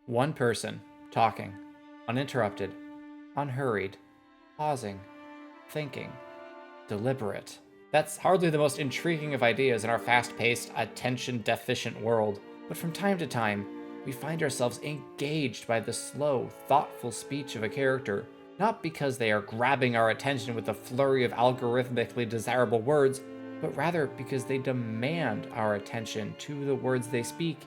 One person, talking, uninterrupted, unhurried, pausing, thinking, deliberate. That's hardly the most intriguing of ideas in our fast-paced, attention-deficient world, but from time to time, we find ourselves engaged by the slow, thoughtful speech of a character, not because they are grabbing our attention with a flurry of algorithmically desirable words, but rather because they demand our attention to the words they speak,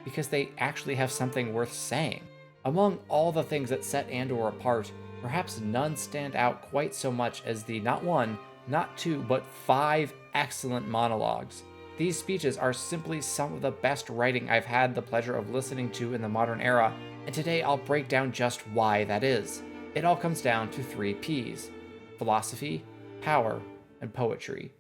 because they actually have something worth saying. Among all the things that set Andor apart, perhaps none stand out quite so much as the not one, not two, but 5 excellent monologues. These speeches are simply some of the best writing I've had the pleasure of listening to in the modern era, and today I'll break down just why that is. It all comes down to 3 P's: philosophy, power, and poetry.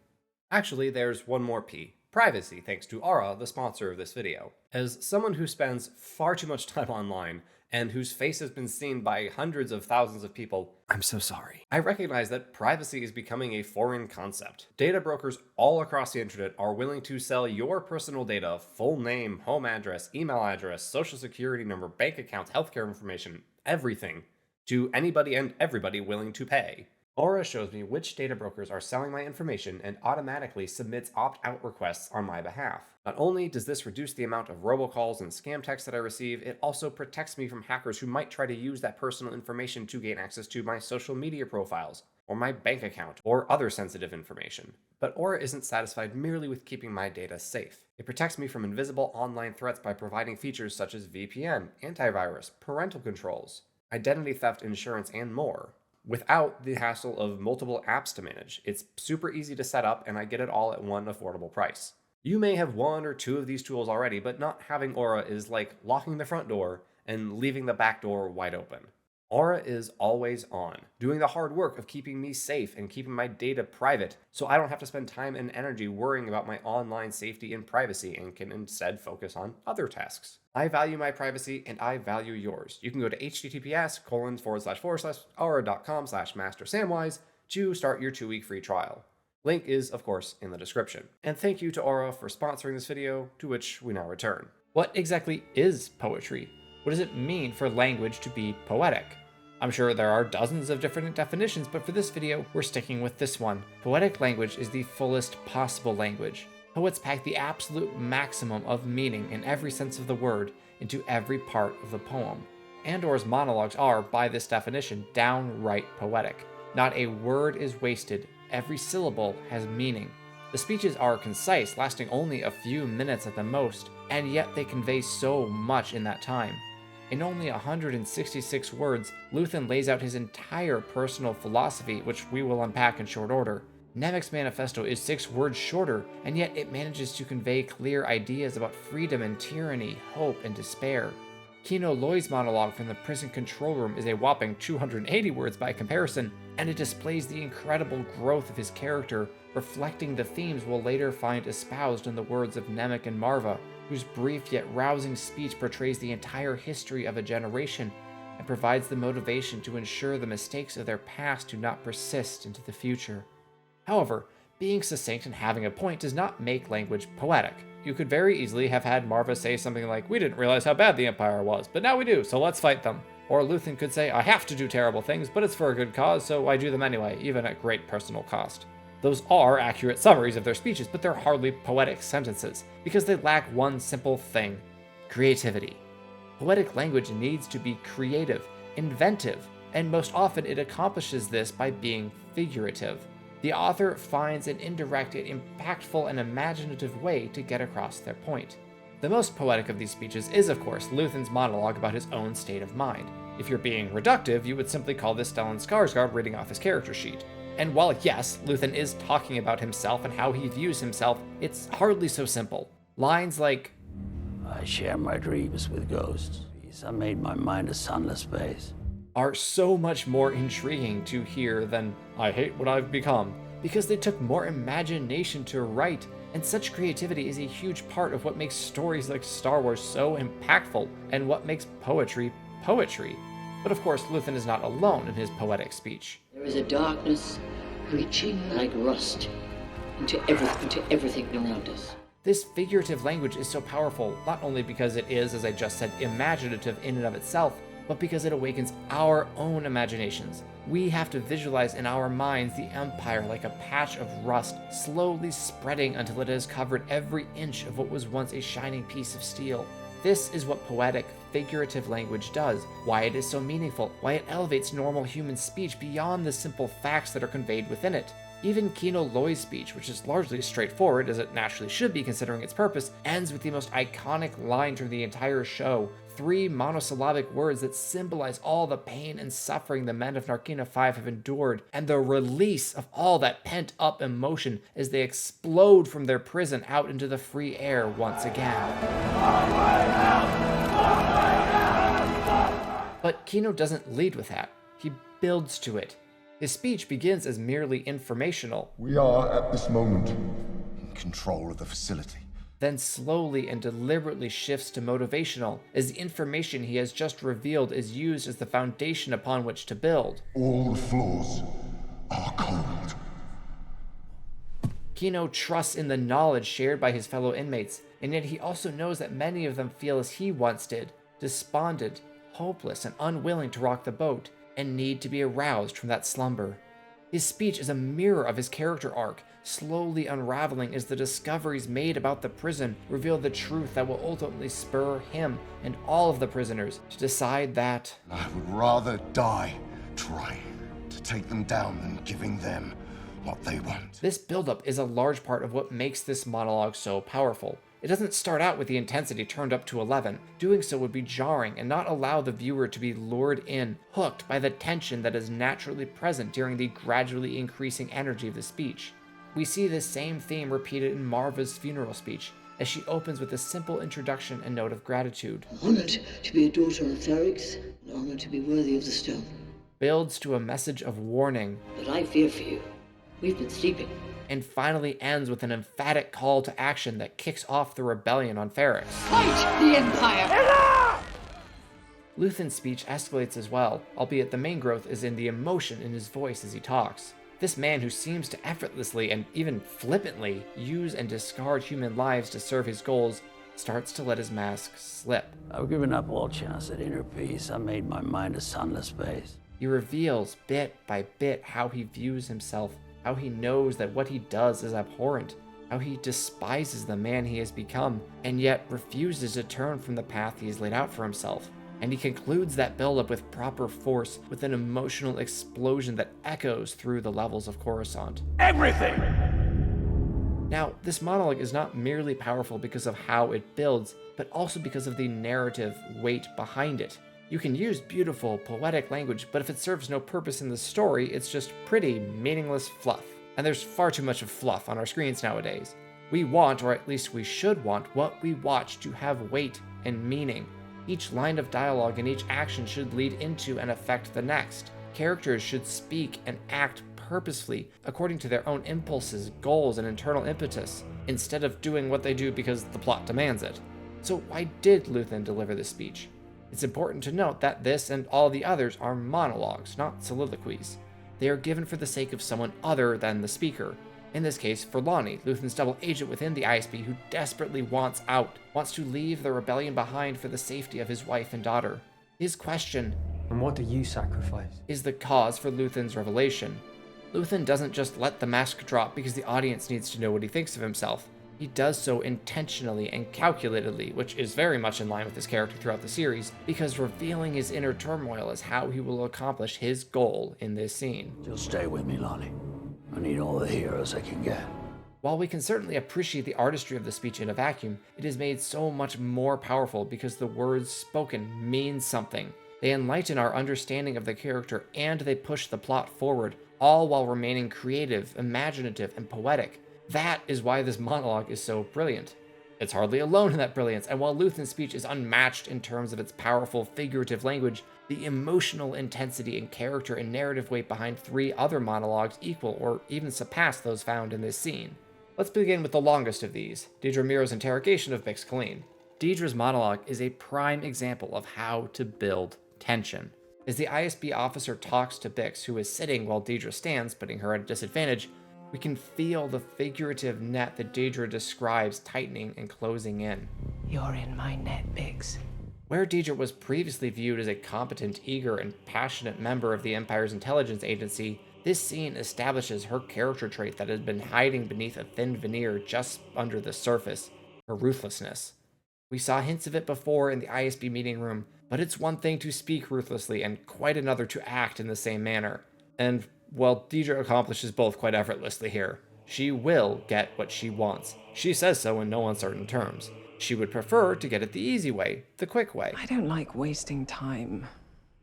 Actually, there's one more P. Privacy, thanks to Aura, the sponsor of this video. As someone who spends far too much time online, and whose face has been seen by hundreds of thousands of people, I'm so sorry. I recognize that privacy is becoming a foreign concept. Data brokers all across the internet are willing to sell your personal data, full name, home address, email address, social security number, bank accounts, healthcare information, everything, to anybody and everybody willing to pay. Aura shows me which data brokers are selling my information and automatically submits opt-out requests on my behalf. Not only does this reduce the amount of robocalls and scam texts that I receive, it also protects me from hackers who might try to use that personal information to gain access to my social media profiles, or my bank account, or other sensitive information. But Aura isn't satisfied merely with keeping my data safe. It protects me from invisible online threats by providing features such as VPN, antivirus, parental controls, identity theft insurance, and more, without the hassle of multiple apps to manage. It's super easy to set up, and I get it all at one affordable price. You may have 1 or 2 of these tools already, but not having Aura is like locking the front door and leaving the back door wide open. Aura is always on, doing the hard work of keeping me safe and keeping my data private, so I don't have to spend time and energy worrying about my online safety and privacy and can instead focus on other tasks. I value my privacy and I value yours. You can go to https://aura.com/mastersamwise to start your 2-week free trial. Link is, of course, in the description. And thank you to Aura for sponsoring this video, to which we now return. What exactly is poetry? What does it mean for language to be poetic? I'm sure there are dozens of different definitions, but for this video, we're sticking with this one. Poetic language is the fullest possible language. Poets pack the absolute maximum of meaning in every sense of the word into every part of the poem. Andor's monologues are, by this definition, downright poetic. Not a word is wasted. Every syllable has meaning. The speeches are concise, lasting only a few minutes at the most, and yet they convey so much in that time. In only 166 words, Luthen lays out his entire personal philosophy, which we will unpack in short order. Nemik's manifesto is 6 words shorter, and yet it manages to convey clear ideas about freedom and tyranny, hope and despair. Kino Loy's monologue from the prison control room is a whopping 280 words by comparison, and it displays the incredible growth of his character, reflecting the themes we'll later find espoused in the words of Nemik and Marva, whose brief yet rousing speech portrays the entire history of a generation and provides the motivation to ensure the mistakes of their past do not persist into the future. However, being succinct and having a point does not make language poetic. You could very easily have had Marva say something like, "We didn't realize how bad the Empire was, but now we do, so let's fight them." Or Luthen could say, "I have to do terrible things, but it's for a good cause, so I do them anyway, even at great personal cost." Those are accurate summaries of their speeches, but they're hardly poetic sentences, because they lack one simple thing: creativity. Poetic language needs to be creative, inventive, and most often it accomplishes this by being figurative. The author finds an indirect yet impactful and imaginative way to get across their point. The most poetic of these speeches is, of course, Luthen's monologue about his own state of mind. If you're being reductive, you would simply call this Stellan Skarsgård reading off his character sheet. And while yes, Luthen is talking about himself and how he views himself, it's hardly so simple. Lines like, "I share my dreams with ghosts. I made my mind a sunless space," are so much more intriguing to hear than "I hate what I've become," because they took more imagination to write, and such creativity is a huge part of what makes stories like Star Wars so impactful and what makes poetry poetry. But of course, Luthen is not alone in his poetic speech. There is a darkness reaching like rust into everything around us. This figurative language is so powerful, not only because it is, as I just said, imaginative in and of itself, but because it awakens our own imaginations. We have to visualize in our minds the Empire like a patch of rust, slowly spreading until it has covered every inch of what was once a shining piece of steel. This is what poetic, figurative language does, why it is so meaningful, why it elevates normal human speech beyond the simple facts that are conveyed within it. Even Kino Loy's speech, which is largely straightforward, as it naturally should be considering its purpose, ends with the most iconic line from the entire show. 3 monosyllabic words that symbolize all the pain and suffering the men of Narkina 5 have endured, and the release of all that pent-up emotion as they explode from their prison out into the free air once again. But Kino doesn't lead with that. He builds to it. His speech begins as merely informational. We are, at this moment, in control of the facility. Then slowly and deliberately shifts to motivational, as the information he has just revealed is used as the foundation upon which to build. All the floors are cold. Kino trusts in the knowledge shared by his fellow inmates, and yet he also knows that many of them feel as he once did, despondent, hopeless, and unwilling to rock the boat, and need to be aroused from that slumber. His speech is a mirror of his character arc, slowly unraveling as the discoveries made about the prison reveal the truth that will ultimately spur him and all of the prisoners to decide that I would rather die trying to take them down than giving them what they want. this buildup is a large part of what makes this monologue so powerful. It doesn't start out with the intensity turned up to 11. Doing so would be jarring and not allow the viewer to be lured in, hooked by the tension that is naturally present during the gradually increasing energy of the speech. We see this same theme repeated in Marva's funeral speech, as she opens with a simple introduction and note of gratitude. Honored to be a daughter of Therix, and honored to be worthy of the stone. Builds to a message of warning, But I fear for you. We've been sleeping. and finally ends with an emphatic call to action that kicks off the rebellion on Ferrix. Fight the Empire! Luthen's speech escalates as well, albeit the main growth is in the emotion in his voice as he talks. This man who seems to effortlessly and even flippantly use and discard human lives to serve his goals starts to let his mask slip. I've given up all chance at inner peace. I made my mind a sunless space. He reveals bit by bit how he views himself, how he knows that what he does is abhorrent, how he despises the man he has become, and yet refuses to turn from the path he has laid out for himself. And he concludes that buildup with proper force, with an emotional explosion that echoes through the levels of Coruscant. Everything! Now, this monologue is not merely powerful because of how it builds, but also because of the narrative weight behind it. You can use beautiful, poetic language, but if it serves no purpose in the story, it's just pretty, meaningless fluff. And there's far too much of fluff on our screens nowadays. We want, or at least we should want, what we watch to have weight and meaning. Each line of dialogue and each action should lead into and affect the next. Characters should speak and act purposefully according to their own impulses, goals, and internal impetus, instead of doing what they do because the plot demands it. So why did Luthen deliver this speech? It's important to note that this and all the others are monologues, not soliloquies. They are given for the sake of someone other than the speaker. In this case, for Lonnie, Luthen's double agent within the ISB who desperately wants out, wants to leave the rebellion behind for the safety of his wife and daughter. His question, And what do you sacrifice? is the cause for Luthen's revelation. Luthen doesn't just let the mask drop because the audience needs to know what he thinks of himself. He does so intentionally and calculatedly, which is very much in line with his character throughout the series, because revealing his inner turmoil is how he will accomplish his goal in this scene. Just stay with me, Lonnie. I need all the heroes I can get. While we can certainly appreciate the artistry of the speech in a vacuum, it is made so much more powerful because the words spoken mean something. They enlighten our understanding of the character and they push the plot forward, all while remaining creative, imaginative, and poetic. That is why this monologue is so brilliant. It's hardly alone in that brilliance, and while Luthen's speech is unmatched in terms of its powerful figurative language, the emotional intensity and character and narrative weight behind 3 other monologues equal or even surpass those found in this scene. Let's begin with the longest of these, Dedra Meero's interrogation of Bix Caleen. Dedra's monologue is a prime example of how to build tension. As the ISB officer talks to Bix, who is sitting while Dedra stands, putting her at a disadvantage, We can feel the figurative net that Deidre describes tightening and closing in. You're in my net, Biggs. Where Deidre was previously viewed as a competent, eager, and passionate member of the Empire's intelligence agency, this scene establishes her character trait that has been hiding beneath a thin veneer just under the surface, her ruthlessness. We saw hints of it before in the ISB meeting room, but it's one thing to speak ruthlessly and quite another to act in the same manner. And, well, Deidre accomplishes both quite effortlessly here. She will get what she wants. She says so in no uncertain terms. She would prefer to get it the easy way, the quick way. I don't like wasting time.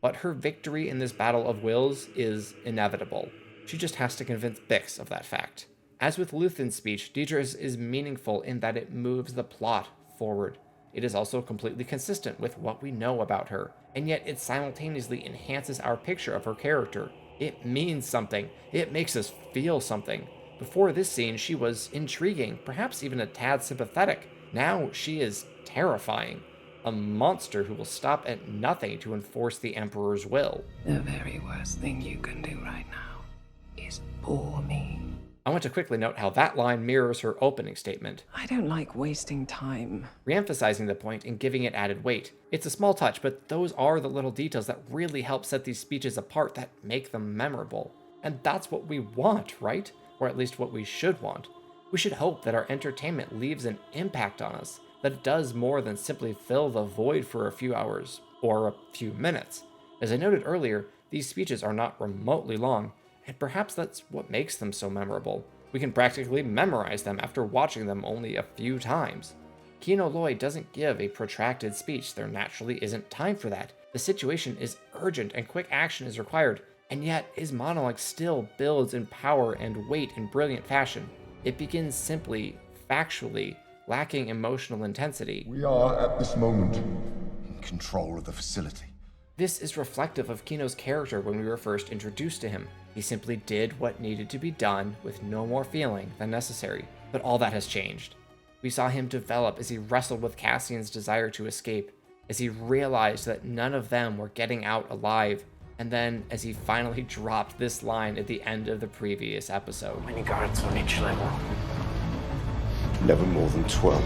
But her victory in this battle of wills is inevitable. She just has to convince Bix of that fact. As with Luthen's speech, Deidre's is meaningful in that it moves the plot forward. It is also completely consistent with what we know about her, and yet it simultaneously enhances our picture of her character. It means something. It makes us feel something. Before this scene, she was intriguing, perhaps even a tad sympathetic. Now she is terrifying. A monster who will stop at nothing to enforce the Emperor's will. The very worst thing you can do right now is bore me. I want to quickly note how that line mirrors her opening statement, I don't like wasting time. re-emphasizing the point and giving it added weight. It's a small touch, but those are the little details that really help set these speeches apart, that make them memorable. And that's what we want, right? Or at least what we should want. We should hope that our entertainment leaves an impact on us, that it does more than simply fill the void for a few hours or a few minutes. As I noted earlier, these speeches are not remotely long, and perhaps that's what makes them so memorable. We can practically memorize them after watching them only a few times. Kino Loy doesn't give a protracted speech. There naturally isn't time for that. The situation is urgent and quick action is required, and yet his monologue still builds in power and weight in brilliant fashion. It begins simply, factually, lacking emotional intensity. We are, at this moment, in control of the facility. This is reflective of Kino's character when we were first introduced to him. He simply did what needed to be done with no more feeling than necessary. But all that has changed. We saw him develop as he wrestled with Cassian's desire to escape, as he realized that none of them were getting out alive, and then as he finally dropped this line at the end of the previous episode. Many guards on each level. Never more than 12.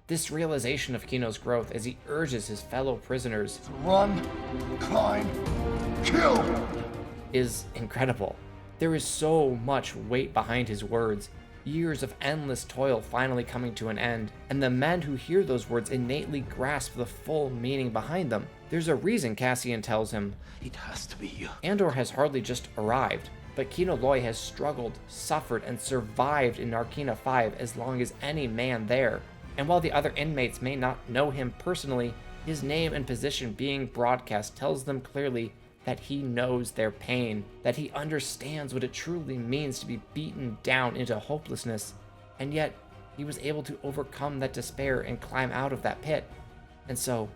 This realization of Kino's growth as he urges his fellow prisoners Run, climb, kill! is incredible. There is so much weight behind his words, years of endless toil finally coming to an end, and the men who hear those words innately grasp the full meaning behind them. There's a reason Cassian tells him, It has to be you. Andor has hardly just arrived, but Kino Loy has struggled, suffered, and survived in Narkina 5 as long as any man there. And while the other inmates may not know him personally, his name and position being broadcast tells them clearly that he knows their pain, that he understands what it truly means to be beaten down into hopelessness, and yet he was able to overcome that despair and climb out of that pit. And so,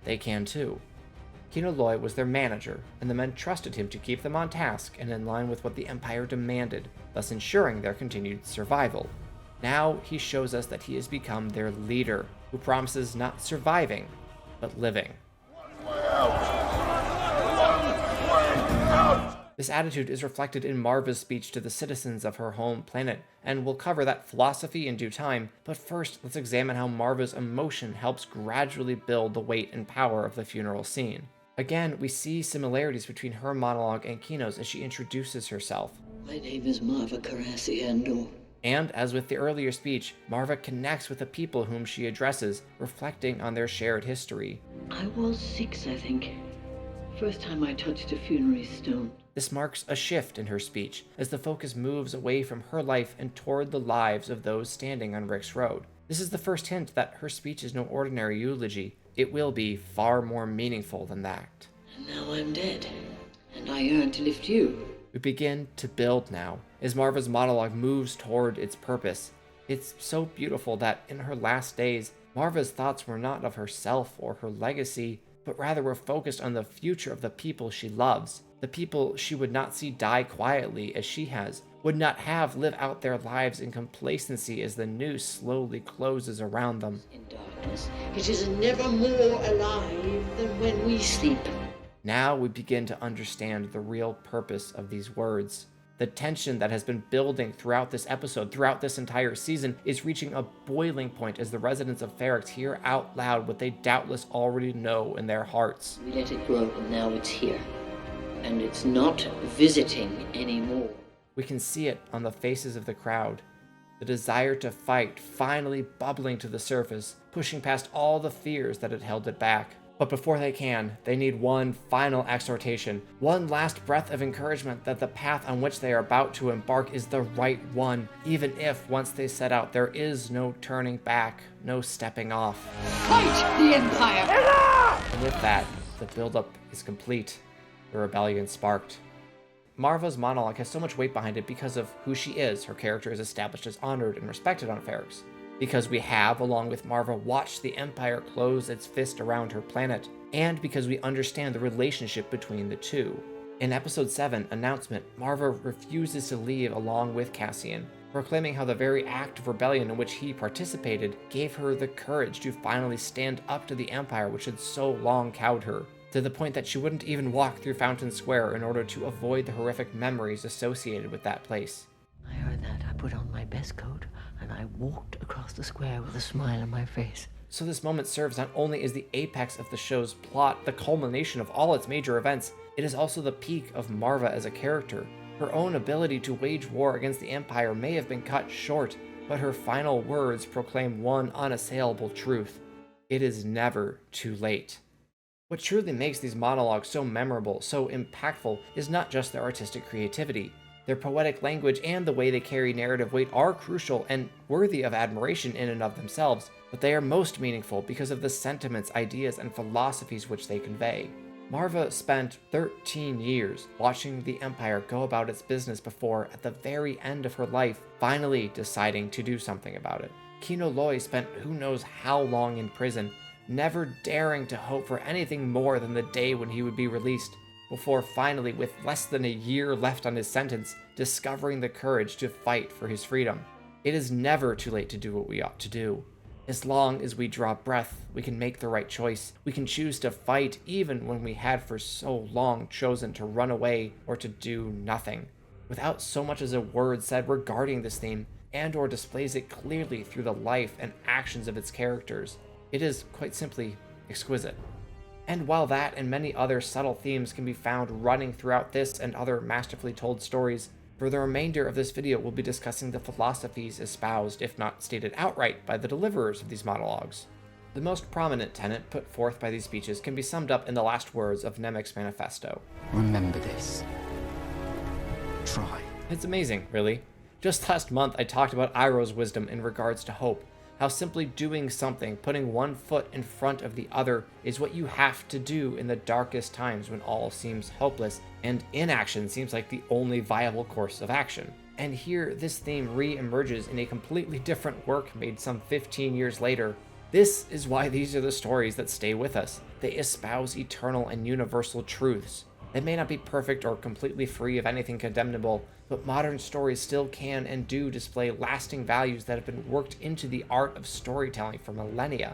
they can too. Kino Loy was their manager, and the men trusted him to keep them on task and in line with what the Empire demanded, thus ensuring their continued survival. Now he shows us that he has become their leader, who promises not surviving, but living. This attitude is reflected in Marva's speech to the citizens of her home planet, and we'll cover that philosophy in due time, but first let's examine how Marva's emotion helps gradually build the weight and power of the funeral scene. Again, we see similarities between her monologue and Kino's as she introduces herself. My name is Marva Carassi Andor. And as with the earlier speech, Marva connects with the people whom she addresses, reflecting on their shared history. I was 6, I think. First time I touched a funerary stone. This marks a shift in her speech, as the focus moves away from her life and toward the lives of those standing on Rick's Road. This is the first hint that her speech is no ordinary eulogy. It will be far more meaningful than that. And now I'm dead, and I yearn to lift you. We begin to build now, as Marva's monologue moves toward its purpose. It's so beautiful that in her last days, Marva's thoughts were not of herself or her legacy, but rather were focused on the future of the people she loves, the people she would not see die quietly as she has, would not have live out their lives in complacency as the noose slowly closes around them. In darkness, it is never more alive than when we sleep. Now we begin to understand the real purpose of these words. The tension that has been building throughout this episode, throughout this entire season, is reaching a boiling point as the residents of Ferrix hear out loud what they doubtless already know in their hearts. We let it grow, and now it's here. And it's not visiting anymore. We can see it on the faces of the crowd. The desire to fight finally bubbling to the surface, pushing past all the fears that had held it back. But before they can, they need one final exhortation, one last breath of encouragement that the path on which they are about to embark is the right one, even if once they set out there is no turning back, no stepping off. Fight the Empire! And with that, the buildup is complete, the rebellion sparked. Marva's monologue has so much weight behind it because of who she is. Her character is established as honored and respected on Ferrix. Because we have, along with Marva, watched the Empire close its fist around her planet, and because we understand the relationship between the two. In Episode 7, Announcement, Marva refuses to leave along with Cassian, proclaiming how the very act of rebellion in which he participated gave her the courage to finally stand up to the Empire which had so long cowed her, to the point that she wouldn't even walk through Fountain Square in order to avoid the horrific memories associated with that place. I heard that. I put on my best coat and I walked across the square with a smile on my face. So this moment serves not only as the apex of the show's plot, the culmination of all its major events, it is also the peak of Marva as a character. Her own ability to wage war against the Empire may have been cut short, but her final words proclaim one unassailable truth. It is never too late. What truly makes these monologues so memorable, so impactful, is not just their artistic creativity. Their poetic language and the way they carry narrative weight are crucial and worthy of admiration in and of themselves, but they are most meaningful because of the sentiments, ideas, and philosophies which they convey. Marva spent 13 years watching the Empire go about its business before, at the very end of her life, finally deciding to do something about it. Kino Loy spent who knows how long in prison, never daring to hope for anything more than the day when he would be released, before finally, with less than a year left on his sentence, discovering the courage to fight for his freedom. It is never too late to do what we ought to do. As long as we draw breath, we can make the right choice. We can choose to fight even when we had for so long chosen to run away or to do nothing. Without so much as a word said regarding this theme, Andor displays it clearly through the life and actions of its characters. It is, quite simply, exquisite. And while that and many other subtle themes can be found running throughout this and other masterfully told stories, for the remainder of this video we'll be discussing the philosophies espoused, if not stated outright, by the deliverers of these monologues. The most prominent tenet put forth by these speeches can be summed up in the last words of Nemik's manifesto. Remember this. Try. It's amazing, really. Just last month I talked about Iroh's wisdom in regards to hope. How simply doing something, putting one foot in front of the other, is what you have to do in the darkest times when all seems hopeless, and inaction seems like the only viable course of action. And here, this theme re-emerges in a completely different work made some 15 years later. This is why these are the stories that stay with us. They espouse eternal and universal truths. They may not be perfect or completely free of anything condemnable, but modern stories still can and do display lasting values that have been worked into the art of storytelling for millennia.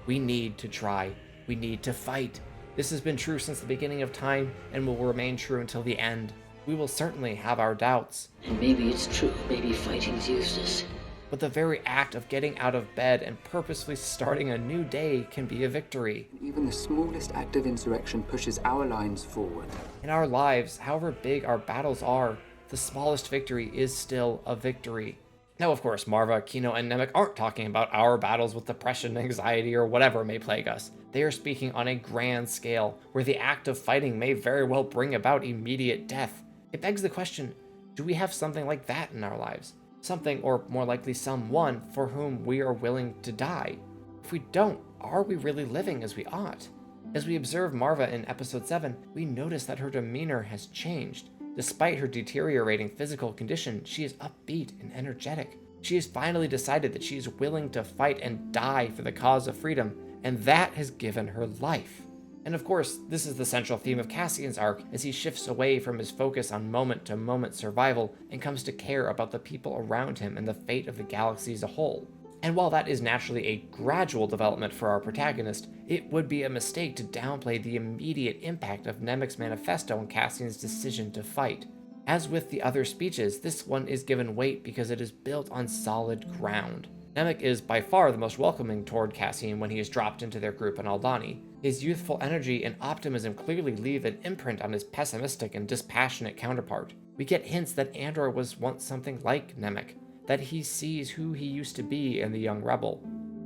We need to try. We need to fight. This has been true since the beginning of time and will remain true until the end. We will certainly have our doubts. And maybe it's true. Maybe fighting's useless. But the very act of getting out of bed and purposefully starting a new day can be a victory. Even the smallest act of insurrection pushes our lines forward. In our lives, however big our battles are, the smallest victory is still a victory. Now, of course, Marva, Kino, and Nemik aren't talking about our battles with depression, anxiety, or whatever may plague us. They are speaking on a grand scale, where the act of fighting may very well bring about immediate death. It begs the question, do we have something like that in our lives? Something, or more likely someone, for whom we are willing to die? If we don't, are we really living as we ought? As we observe Marva in Episode 7, we notice that her demeanor has changed. Despite her deteriorating physical condition, she is upbeat and energetic. She has finally decided that she is willing to fight and die for the cause of freedom, and that has given her life. And of course, this is the central theme of Cassian's arc as he shifts away from his focus on moment-to-moment survival and comes to care about the people around him and the fate of the galaxy as a whole. And while that is naturally a gradual development for our protagonist, it would be a mistake to downplay the immediate impact of Nemik's manifesto and Cassian's decision to fight. As with the other speeches, this one is given weight because it is built on solid ground. Nemec is by far the most welcoming toward Cassian when he is dropped into their group in Aldani. His youthful energy and optimism clearly leave an imprint on his pessimistic and dispassionate counterpart. We get hints that Andor was once something like Nemec, that he sees who he used to be in the young rebel.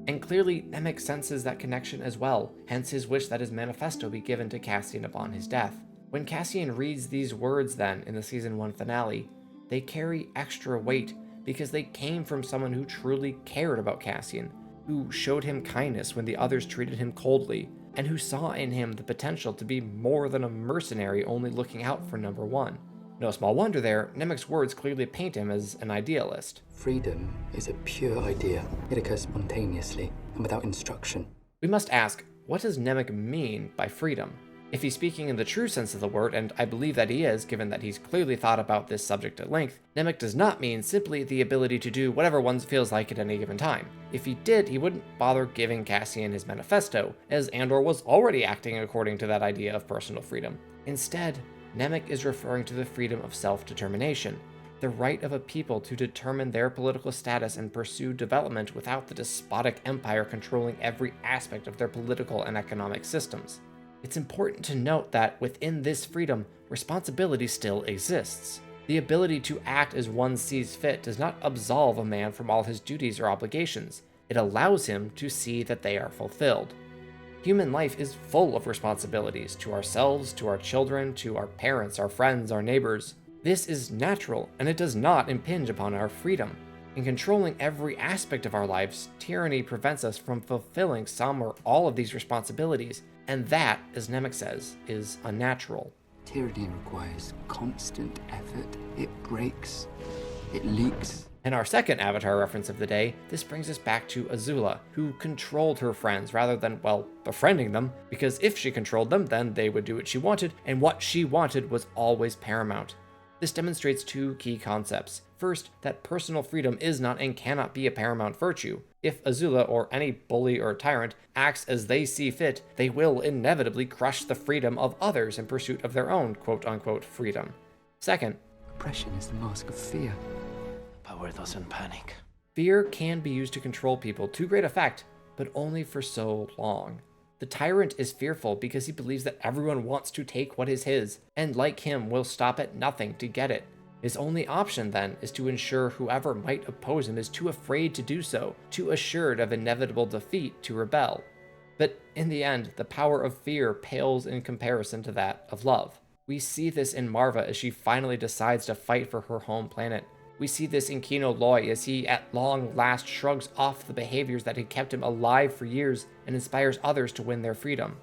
And clearly, Nemec senses that connection as well, hence his wish that his manifesto be given to Cassian upon his death. When Cassian reads these words then in the Season 1 finale, they carry extra weight because they came from someone who truly cared about Cassian, who showed him kindness when the others treated him coldly, and who saw in him the potential to be more than a mercenary only looking out for number one. No small wonder there, Nemec's words clearly paint him as an idealist. Freedom is a pure idea. It occurs spontaneously and without instruction. We must ask, what does Nemec mean by freedom? If he's speaking in the true sense of the word, and I believe that he is, given that he's clearly thought about this subject at length, Nemec does not mean simply the ability to do whatever one feels like at any given time. If he did, he wouldn't bother giving Cassian his manifesto, as Andor was already acting according to that idea of personal freedom. Instead, Nemec is referring to the freedom of self-determination, the right of a people to determine their political status and pursue development without the despotic empire controlling every aspect of their political and economic systems. It's important to note that within this freedom, responsibility still exists. The ability to act as one sees fit does not absolve a man from all his duties or obligations. It allows him to see that they are fulfilled. Human life is full of responsibilities to ourselves, to our children, to our parents, our friends, our neighbors. This is natural, and it does not impinge upon our freedom. In controlling every aspect of our lives, tyranny prevents us from fulfilling some or all of these responsibilities, and that, as Nemec says, is unnatural. Tyranny requires constant effort. It breaks. It leaks. In our second Avatar reference of the day, this brings us back to Azula, who controlled her friends rather than, well, befriending them, because if she controlled them, then they would do what she wanted, and what she wanted was always paramount. This demonstrates two key concepts. First, that personal freedom is not and cannot be a paramount virtue. If Azula or any bully or tyrant acts as they see fit, they will inevitably crush the freedom of others in pursuit of their own quote-unquote freedom. Second, Oppression is the mask of fear. Power doesn't panic. fear can be used to control people to great effect, but only for so long. The tyrant is fearful because he believes that everyone wants to take what is his, and like him will stop at nothing to get it. His only option then is to ensure whoever might oppose him is too afraid to do so, too assured of inevitable defeat to rebel. But in the end, the power of fear pales in comparison to that of love. We see this in Marva as she finally decides to fight for her home planet. We see this in Kino Loy as he at long last shrugs off the behaviors that had kept him alive for years and inspires others to win their freedom.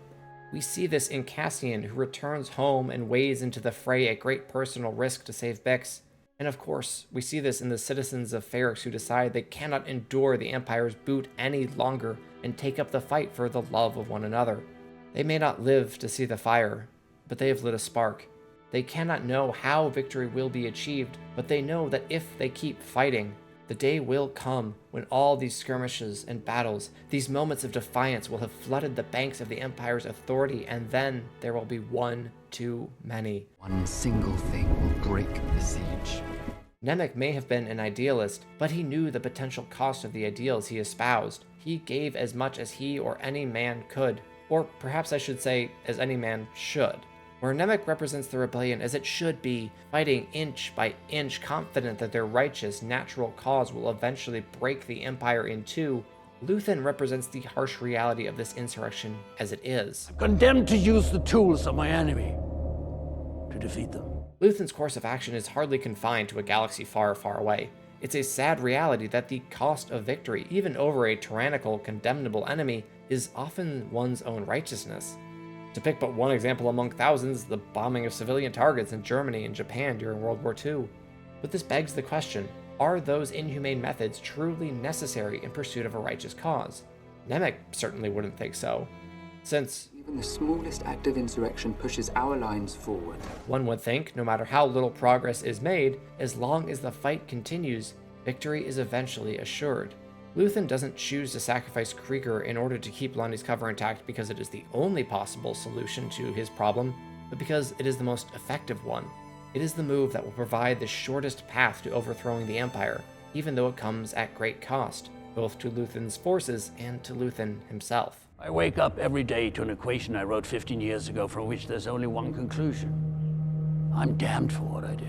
We see this in Cassian, who returns home and wades into the fray at great personal risk to save Bix. And of course, we see this in the citizens of Ferrix who decide they cannot endure the Empire's boot any longer and take up the fight for the love of one another. They may not live to see the fire, but they have lit a spark. They cannot know how victory will be achieved, but they know that if they keep fighting, the day will come when all these skirmishes and battles, these moments of defiance will have flooded the banks of the Empire's authority, and then there will be one too many. One single thing will break the siege. Nemec may have been an idealist, but he knew the potential cost of the ideals he espoused. He gave as much as he or any man could, or perhaps I should say, as any man should. Where Nemec represents the rebellion as it should be, fighting inch by inch, confident that their righteous, natural cause will eventually break the Empire in two, Luthen represents the harsh reality of this insurrection as it is. Condemned to use the tools of my enemy to defeat them. Luthen's course of action is hardly confined to a galaxy far, far away. It's a sad reality that the cost of victory, even over a tyrannical, condemnable enemy, is often one's own righteousness. To pick but one example among thousands, the bombing of civilian targets in Germany and Japan during World War II. But this begs the question, are those inhumane methods truly necessary in pursuit of a righteous cause? Nemec certainly wouldn't think so, since Even the smallest act of insurrection pushes our lines forward. one would think no matter how little progress is made, as long as the fight continues, victory is eventually assured. Luthen doesn't choose to sacrifice Krieger in order to keep Lonnie's cover intact because it is the only possible solution to his problem, but because it is the most effective one. It is the move that will provide the shortest path to overthrowing the Empire, even though it comes at great cost, both to Luthen's forces and to Luthen himself. I wake up every day to an equation I wrote 15 years ago from which there's only one conclusion. I'm damned for what I do.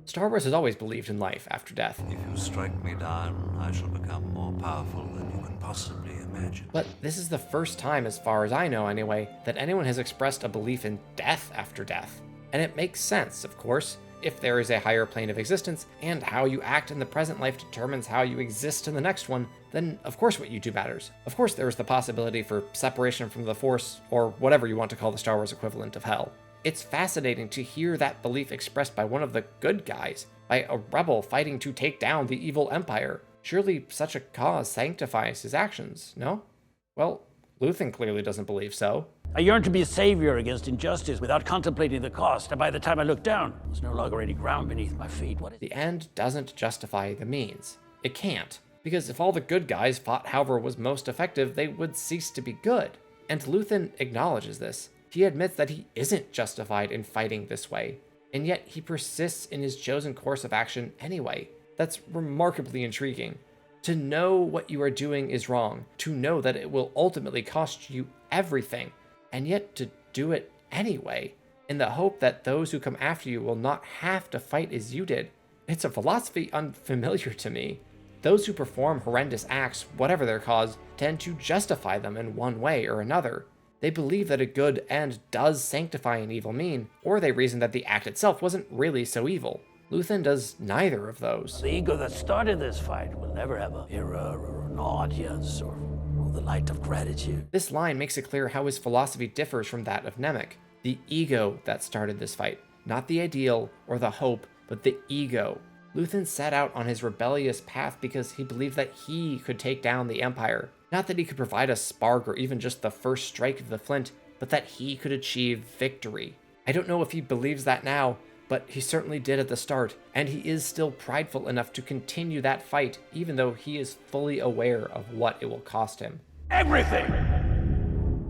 Star Wars has always believed in life after death. If you strike me down, I shall become more powerful than you can possibly imagine. But this is the first time, as far as I know anyway, that anyone has expressed a belief in death after death. And it makes sense, of course, if there is a higher plane of existence, and how you act in the present life determines how you exist in the next one, then of course what you do matters. Of course there is the possibility for separation from the Force, or whatever you want to call the Star Wars equivalent of hell. It's fascinating to hear that belief expressed by one of the good guys, by a rebel fighting to take down the evil Empire. Surely such a cause sanctifies his actions, no? Well, Luthen clearly doesn't believe so. I yearned to be a savior against injustice without contemplating the cost, and by the time I looked down, there was no longer any ground beneath my feet. What is The end doesn't justify the means. It can't, because if all the good guys fought however was most effective, they would cease to be good. And Luthen acknowledges this. He admits that he isn't justified in fighting this way, and yet he persists in his chosen course of action anyway. That's remarkably intriguing. To know what you are doing is wrong, to know that it will ultimately cost you everything, and yet to do it anyway, in the hope that those who come after you will not have to fight as you did. It's a philosophy unfamiliar to me. Those who perform horrendous acts, whatever their cause, tend to justify them in one way or another. They believe that a good end does sanctify an evil mean, or they reason that the act itself wasn't really so evil. Luthen does neither of those. The ego that started this fight will never have a mirror or an audience or the light of gratitude. This line makes it clear how his philosophy differs from that of Nemec. The ego that started this fight, not the ideal or the hope, but the ego. Luthen set out on his rebellious path because he believed that he could take down the Empire. Not that he could provide a spark or even just the first strike of the flint, but that he could achieve victory. I don't know if he believes that now, but he certainly did at the start, and he is still prideful enough to continue that fight, even though he is fully aware of what it will cost him. Everything!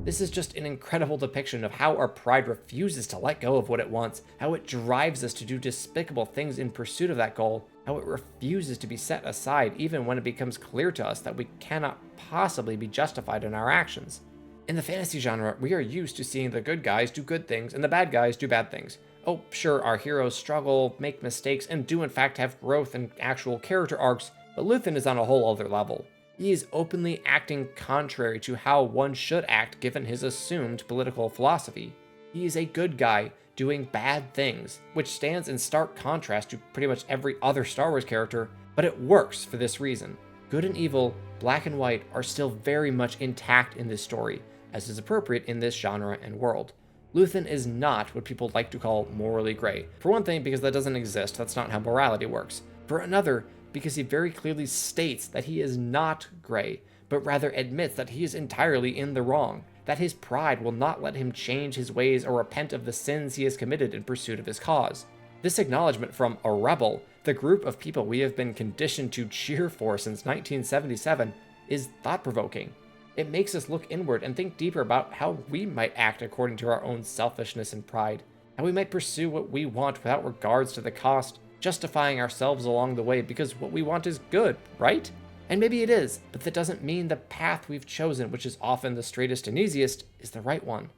This is just an incredible depiction of how our pride refuses to let go of what it wants, how it drives us to do despicable things in pursuit of that goal, how it refuses to be set aside even when it becomes clear to us that we cannot possibly be justified in our actions. In the fantasy genre, we are used to seeing the good guys do good things and the bad guys do bad things. Oh, sure, our heroes struggle, make mistakes, and do in fact have growth and actual character arcs, but Luthen is on a whole other level. He is openly acting contrary to how one should act given his assumed political philosophy. He is a good guy doing bad things, which stands in stark contrast to pretty much every other Star Wars character, but it works for this reason. Good and evil, black and white, are still very much intact in this story, as is appropriate in this genre and world. Luthen is not what people like to call morally gray. For one thing, because that doesn't exist, that's not how morality works. For another, because he very clearly states that he is not gray, but rather admits that he is entirely in the wrong, that his pride will not let him change his ways or repent of the sins he has committed in pursuit of his cause. This acknowledgement from a rebel, the group of people we have been conditioned to cheer for since 1977, is thought-provoking. It makes us look inward and think deeper about how we might act according to our own selfishness and pride, how we might pursue what we want without regards to the cost, justifying ourselves along the way because what we want is good, right? And maybe it is, but that doesn't mean the path we've chosen, which is often the straightest and easiest, is the right one.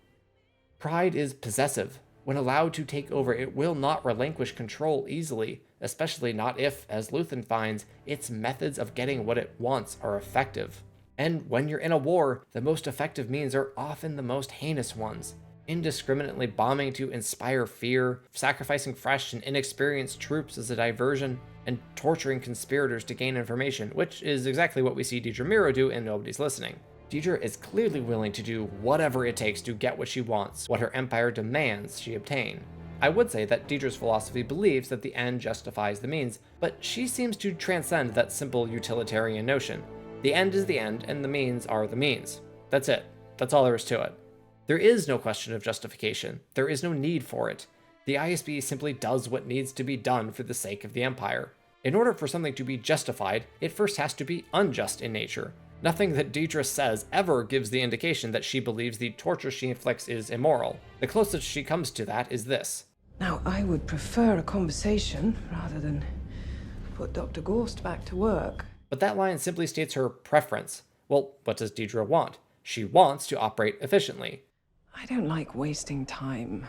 Pride is possessive. When allowed to take over, it will not relinquish control easily, especially not if, as Luthen finds, its methods of getting what it wants are effective. And when you're in a war, the most effective means are often the most heinous ones. Indiscriminately bombing to inspire fear, sacrificing fresh and inexperienced troops as a diversion, and torturing conspirators to gain information, which is exactly what we see Dedra Meero do in Nobody's Listening. Dedra is clearly willing to do whatever it takes to get what she wants, what her empire demands she obtain. I would say that Dedra's philosophy believes that the end justifies the means, but she seems to transcend that simple utilitarian notion. The end is the end, and the means are the means. That's it. That's all there is to it. There is no question of justification. There is no need for it. The ISB simply does what needs to be done for the sake of the Empire. In order for something to be justified, it first has to be unjust in nature. Nothing that Dedra says ever gives the indication that she believes the torture she inflicts is immoral. The closest she comes to that is this. Now, I would prefer a conversation rather than put Dr. Gorst back to work. But that line simply states her preference. Well, what does Deidre want? She wants to operate efficiently. I don't like wasting time.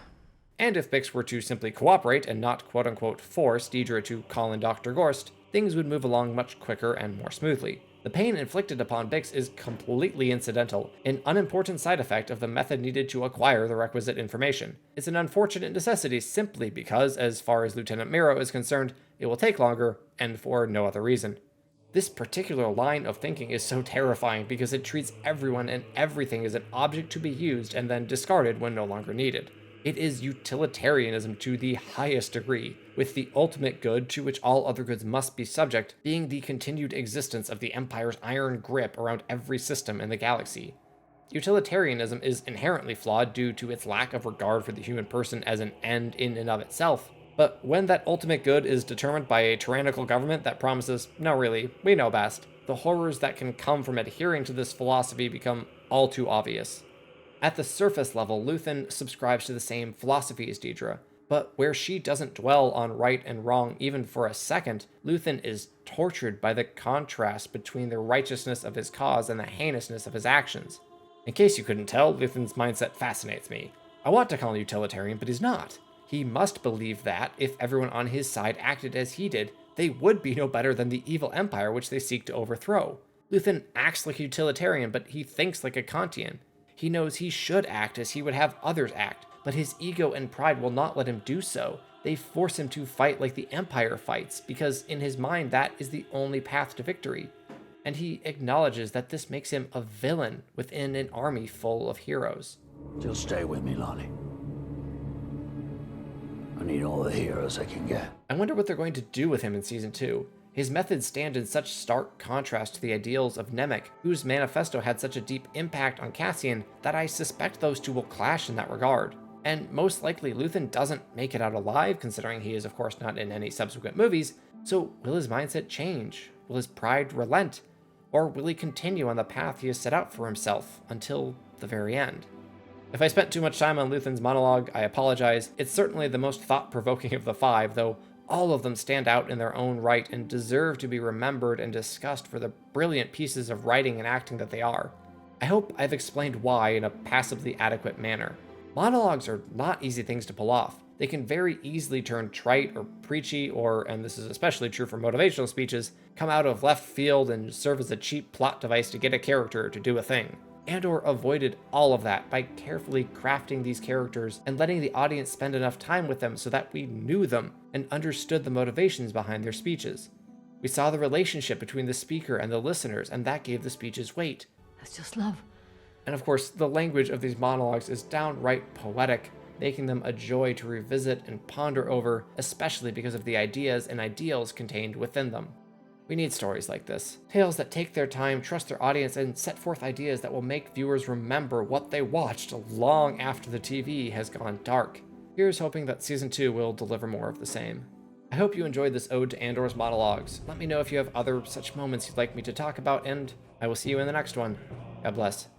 And if Bix were to simply cooperate and not quote-unquote force Deidre to call in Dr. Gorst, things would move along much quicker and more smoothly. The pain inflicted upon Bix is completely incidental, an unimportant side effect of the method needed to acquire the requisite information. It's an unfortunate necessity simply because, as far as Lieutenant Miro is concerned, it will take longer, and for no other reason. This particular line of thinking is so terrifying because it treats everyone and everything as an object to be used and then discarded when no longer needed. It is utilitarianism to the highest degree, with the ultimate good to which all other goods must be subject being the continued existence of the Empire's iron grip around every system in the galaxy. Utilitarianism is inherently flawed due to its lack of regard for the human person as an end in and of itself, but when that ultimate good is determined by a tyrannical government that promises, no really, we know best, the horrors that can come from adhering to this philosophy become all too obvious. At the surface level, Luthen subscribes to the same philosophy as Deidre, but where she doesn't dwell on right and wrong even for a second, Luthen is tortured by the contrast between the righteousness of his cause and the heinousness of his actions. In case you couldn't tell, Luthen's mindset fascinates me. I want to call him utilitarian, but he's not. He must believe that, if everyone on his side acted as he did, they would be no better than the evil empire which they seek to overthrow. Luthen acts like a utilitarian, but he thinks like a Kantian. He knows he should act as he would have others act, but his ego and pride will not let him do so. They force him to fight like the Empire fights, because in his mind that is the only path to victory. And he acknowledges that this makes him a villain within an army full of heroes. Just stay with me, Lonnie. I need all the heroes I can get. I wonder what they're going to do with him in Season 2. His methods stand in such stark contrast to the ideals of Nemec, whose manifesto had such a deep impact on Cassian that I suspect those two will clash in that regard. And most likely Luthen doesn't make it out alive, considering he is of course not in any subsequent movies, so will his mindset change? Will his pride relent? Or will he continue on the path he has set out for himself until the very end? If I spent too much time on Luthen's monologue, I apologize. It's certainly the most thought-provoking of the 5, though all of them stand out in their own right and deserve to be remembered and discussed for the brilliant pieces of writing and acting that they are. I hope I've explained why in a passably adequate manner. Monologues are not easy things to pull off. They can very easily turn trite or preachy or, and this is especially true for motivational speeches, come out of left field and serve as a cheap plot device to get a character to do a thing. Andor avoided all of that by carefully crafting these characters and letting the audience spend enough time with them so that we knew them and understood the motivations behind their speeches. We saw the relationship between the speaker and the listeners, and that gave the speeches weight. That's just love. And of course, the language of these monologues is downright poetic, making them a joy to revisit and ponder over, especially because of the ideas and ideals contained within them. We need stories like this. Tales that take their time, trust their audience, and set forth ideas that will make viewers remember what they watched long after the TV has gone dark. Here's hoping that Season 2 will deliver more of the same. I hope you enjoyed this ode to Andor's monologues. Let me know if you have other such moments you'd like me to talk about, and I will see you in the next one. God bless.